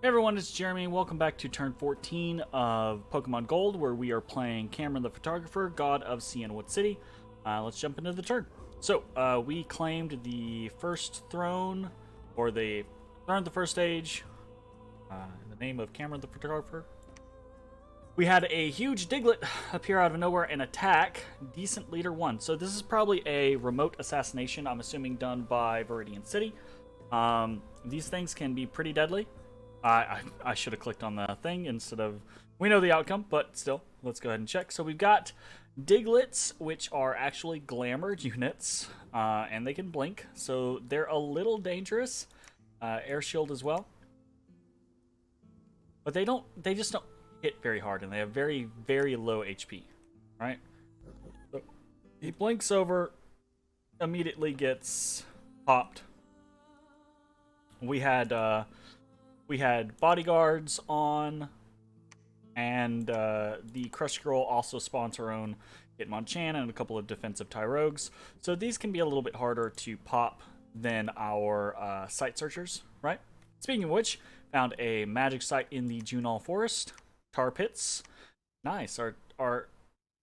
Hey everyone, it's Jeremy. Welcome back to turn 14 of Pokemon Gold, where we are playing Cameron the Photographer, God of Cyanwood City. Let's jump into the turn. So, we claimed the first throne, or the throne of the first stage, in the name of Cameron the Photographer. We had a huge Diglett appear out of nowhere and attack Decent Leader 1. So this is probably a remote assassination, I'm assuming done by Viridian City. These things can be pretty deadly. I should have clicked on the thing instead of... We know the outcome, but still, let's go ahead and check. So we've got Digletts, which are actually glamored units, and they can blink, so they're a little dangerous. Air shield as well. But they just don't hit very hard, and they have very, very low HP, right? So he blinks over, immediately gets popped. We had bodyguards on, and the Crush Girl also spawns her own Hitmonchan and a couple of defensive Tyrogues. So these can be a little bit harder to pop than our site searchers, right? Speaking of which, found a magic site in the Junal Forest. Tar pits. Nice. Our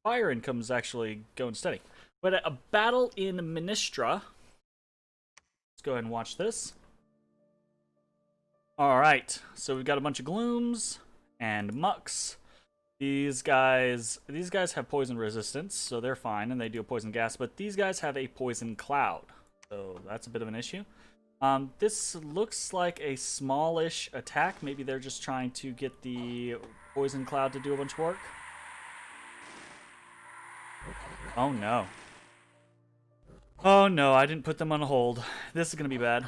fire income's actually going steady. But a battle in Ministra. Let's go ahead and watch this. Alright, so we've got a bunch of Glooms and Mucks. These guys have poison resistance, so they're fine, and they do a poison gas, but these guys have a poison cloud, so that's a bit of an issue. This looks like a smallish attack. Maybe they're just trying to get the poison cloud to do a bunch of work. Oh no. Oh no, I didn't put them on hold. This is gonna be bad.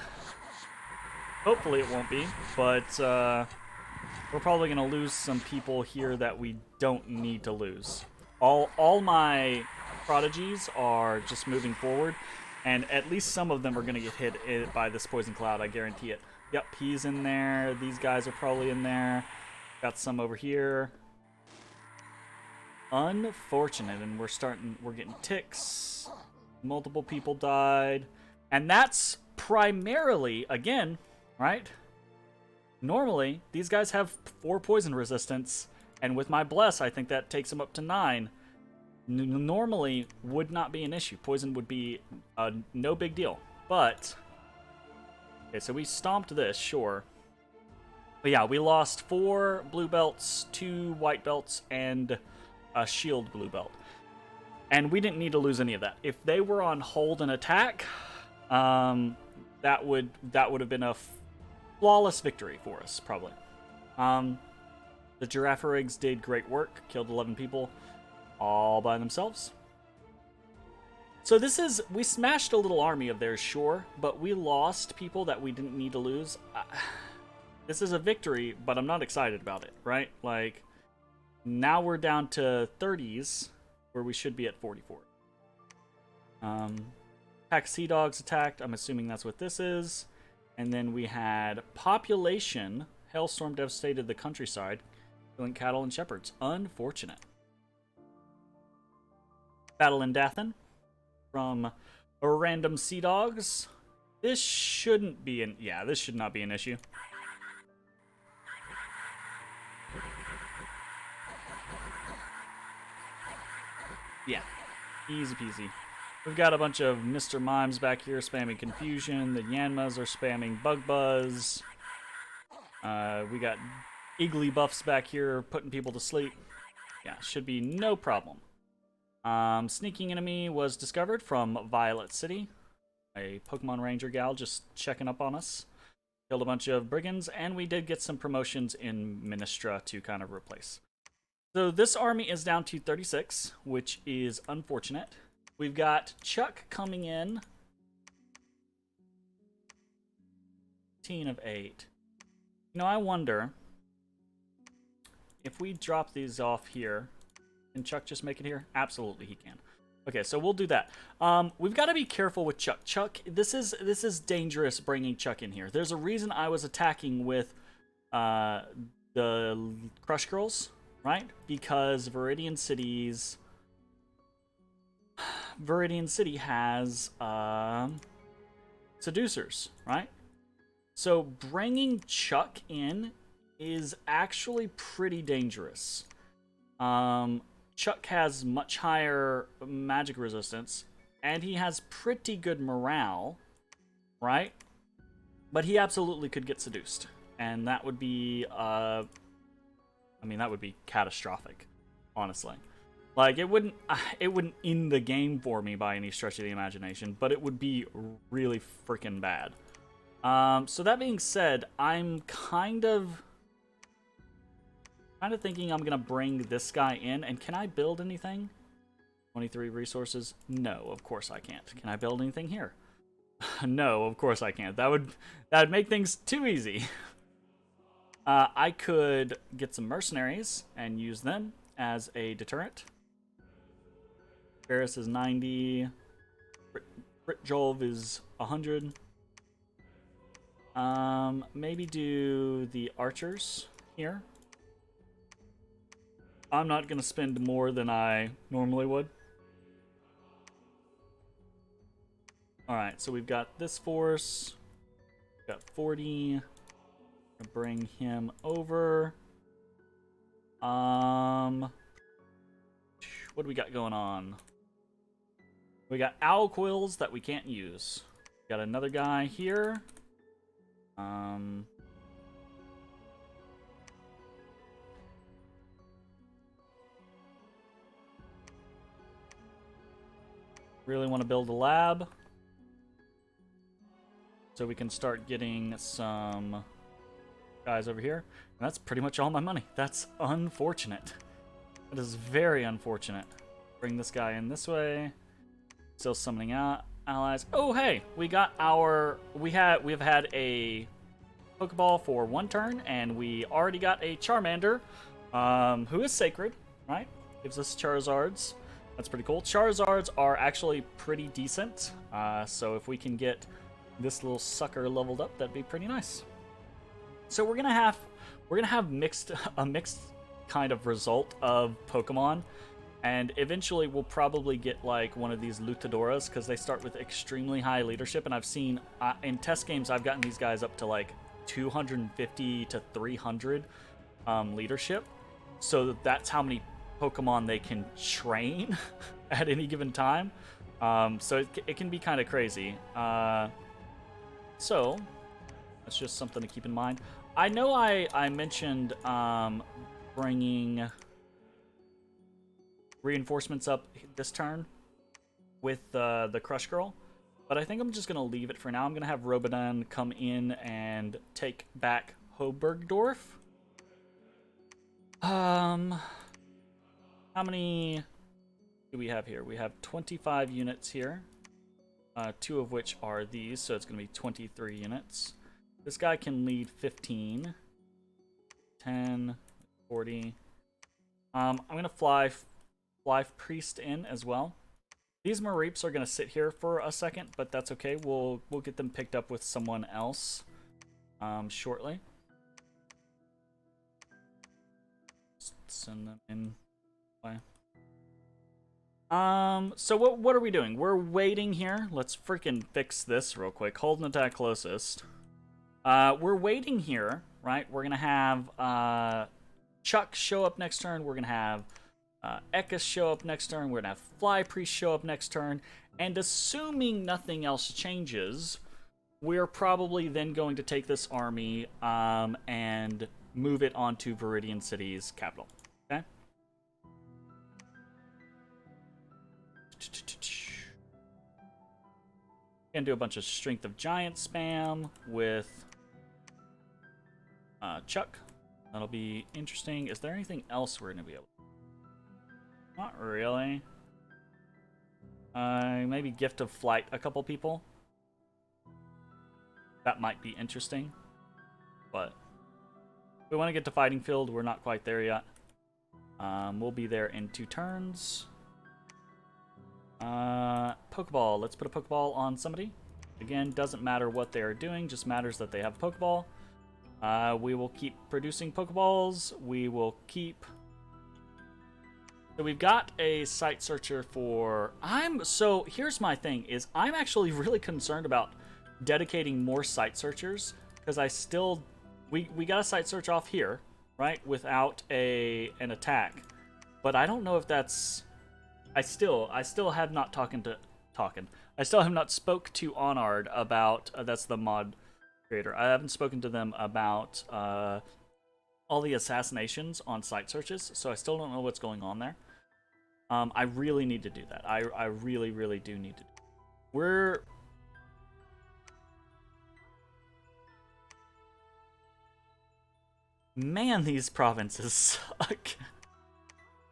Hopefully it won't be, but we're probably going to lose some people here that we don't need to lose. All my prodigies are just moving forward, and at least some of them are going to get hit by this poison cloud, I guarantee it. Yep, he's in there. These guys are probably in there. Got some over here. Unfortunate, and we're getting ticks. Multiple people died. And that's primarily, again, right? Normally, these guys have 4 poison resistance, and with my Bless, I think that takes them up to 9. Normally, would not be an issue. Poison would be no big deal. But, okay, so we stomped this, sure. But yeah, we lost 4 blue belts, 2 white belts, and a shield blue belt. And we didn't need to lose any of that. If they were on hold and attack, that would have been a flawless victory for us, probably. The Giraffarigs did great work, killed 11 people all by themselves. So we smashed a little army of theirs, sure, but we lost people that we didn't need to lose. This is a victory, but I'm not excited about it, right? Like, now we're down to 30s, where we should be at 44. Pack of Sea Dogs attacked. I'm assuming that's what this is. And then we had population. Hailstorm devastated the countryside, killing cattle and shepherds. Unfortunate. Battle in Dathan from random Sea Dogs. This shouldn't be an... Yeah, this should not be an issue. Yeah, easy peasy. We've got a bunch of Mr. Mimes back here spamming Confusion. The Yanmas are spamming Bug Buzz. We got Eagly Buffs back here putting people to sleep. Yeah, should be no problem. Sneaking enemy was discovered from Violet City. A Pokemon Ranger gal just checking up on us. Killed a bunch of brigands, and we did get some promotions in Ministra to kind of replace. So this army is down to 36, which is unfortunate. We've got Chuck coming in. 15 of 8. You know, I wonder if we drop these off here, can Chuck just make it here? Absolutely, he can. Okay, so we'll do that. We've got to be careful with Chuck. Chuck, this is dangerous bringing Chuck in here. There's a reason I was attacking with the Crush Girls, right? Because Viridian City has seducers, right? So bringing Chuck in is actually pretty dangerous. Chuck has much higher magic resistance, and he has pretty good morale, right? But he absolutely could get seduced, and that would be, I mean, that would be catastrophic, honestly. Like, it wouldn't end the game for me by any stretch of the imagination, but it would be really freaking bad. So that being said, I'm kind of thinking I'm gonna bring this guy in. And can I build anything? 23 resources? No, of course I can't. Can I build anything here? No, of course I can't. That would make things too easy. I could get some mercenaries and use them as a deterrent. Ferris is 90. Britjolv is 100. Maybe do the archers here. I'm not going to spend more than I normally would. Alright, so we've got this force. We've got 40. Gonna bring him over. What do we got going on? We got owl quills that we can't use. Got another guy here. Really want to build a lab so we can start getting some guys over here. And that's pretty much all my money. That's unfortunate. That is very unfortunate. Bring this guy in this way. Still summoning out allies. Oh, hey, we got our... We've had a Pokeball for 1 turn, and we already got a Charmander, who is sacred, right? Gives us Charizards. That's pretty cool. Charizards are actually pretty decent, so if we can get this little sucker leveled up, that'd be pretty nice. So we're gonna have a mixed kind of result of Pokemon. And eventually we'll probably get like one of these Lutadoras because they start with extremely high leadership. And I've seen in test games, I've gotten these guys up to like 250 to 300 leadership. So that's how many Pokemon they can train at any given time. So it can be kind of crazy. So that's just something to keep in mind. I know I mentioned bringing reinforcements up this turn with the Crush Girl, but I think I'm just going to leave it for now. I'm going to have Robodan come in and take back Hobergdorf. How many do we have here? We have 25 units here, 2 of which are these, so it's going to be 23 units. This guy can lead 15, 10, 40. I'm going to fly Priest in as well. These Mareeps are going to sit here for a second, but that's okay. We'll get them picked up with someone else shortly. Just send them in. So what are we doing? We're waiting here. Let's freaking fix this real quick. Hold and attack closest. We're waiting here, right? We're gonna have Chuck show up next turn. We're gonna have Ekis show up next turn. We're gonna have Fly Priest show up next turn. And assuming nothing else changes, we're probably then going to take this army and move it onto Viridian City's capital. Okay. Gonna do a bunch of Strength of Giant spam with Chuck. That'll be interesting. Is there anything else we're gonna be able to? Not really. Maybe Gift of Flight a couple people. That might be interesting. But we want to get to Fighting Field. We're not quite there yet. We'll be there in 2 turns. Pokeball. Let's put a Pokeball on somebody. Again, doesn't matter what they are doing, just matters that they have a Pokeball. We will keep producing Pokeballs. We will keep... So we've got a site searcher for... So here's my thing, is I'm actually really concerned about dedicating more site searchers, because we got a site search off here, right, without an attack. But I don't know if that's... I still have not I still have not spoke to Onard about... that's the mod creator. I haven't spoken to them about all the assassinations on site searches, so I still don't know what's going on there. I really need to do that. I really, really do need to do that. We're... Man, these provinces suck.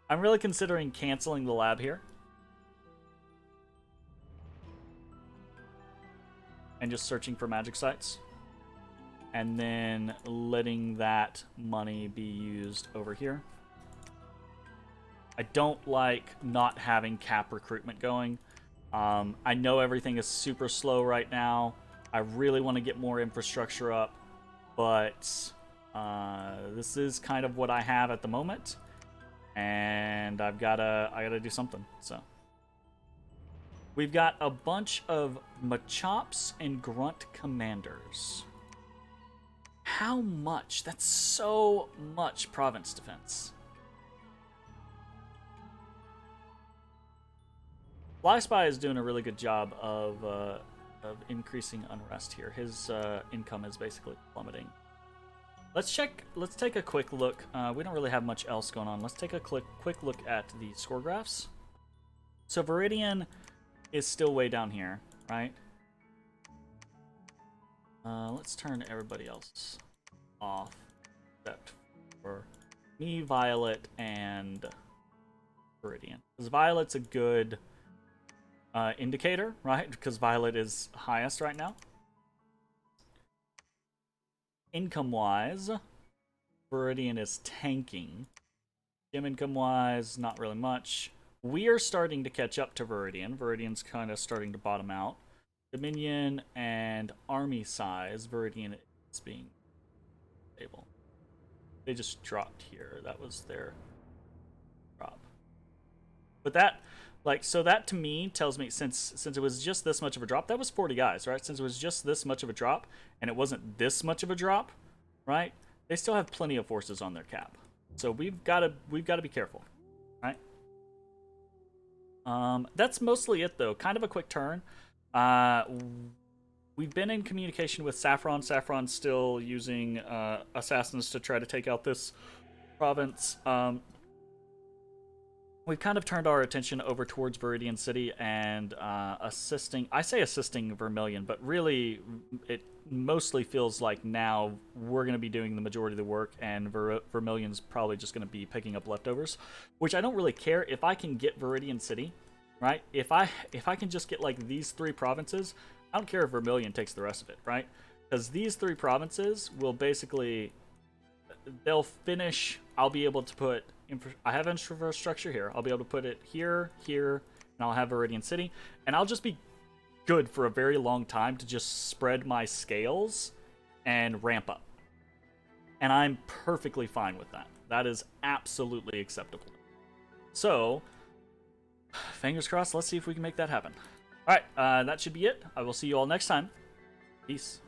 I'm really considering canceling the lab here. And just searching for magic sites. And then letting that money be used over here. I don't like not having cap recruitment going. I know everything is super slow right now. I really want to get more infrastructure up. But this is kind of what I have at the moment. And I gotta do something. So we've got a bunch of Machops and Grunt commanders. How much? That's so much province defense. Fly Spy is doing a really good job of increasing unrest here. His income is basically plummeting. Let's take a quick look. We don't really have much else going on. Let's take a quick look at the score graphs. So Viridian is still way down here, right? Let's turn everybody else off, except for me, Violet, and Viridian. Because Violet's a good indicator, right? Because Violet is highest right now. Income-wise, Viridian is tanking. Gem income-wise, not really much. We are starting to catch up to Viridian. Viridian's kind of starting to bottom out. Dominion and army size, Viridian is being stable. They just dropped here. That was their drop. But that, like, so that to me tells me, since it was just this much of a drop, that was 40 guys, right? Since it was just this much of a drop, and it wasn't this much of a drop, right? They still have plenty of forces on their cap. So we've got to be careful, right? That's mostly it, though. Kind of a quick turn. We've been in communication with Saffron. Saffron's still using assassins to try to take out this province. We've kind of turned our attention over towards Viridian City and assisting... I say assisting Vermilion, but really it mostly feels like now we're going to be doing the majority of the work, and Vermilion's probably just going to be picking up leftovers, which I don't really care. If I can get Viridian City, right? If I can just get like these 3 provinces, I don't care if Vermilion takes the rest of it, right? Because these 3 provinces will basically... they'll finish... I'll be able to put... I have infrastructure here. I'll be able to put it here, here, and I'll have Viridian City. And I'll just be good for a very long time to just spread my scales and ramp up. And I'm perfectly fine with that. That is absolutely acceptable. So, fingers crossed, let's see if we can make that happen. Alright, that should be it. I will see you all next time. Peace.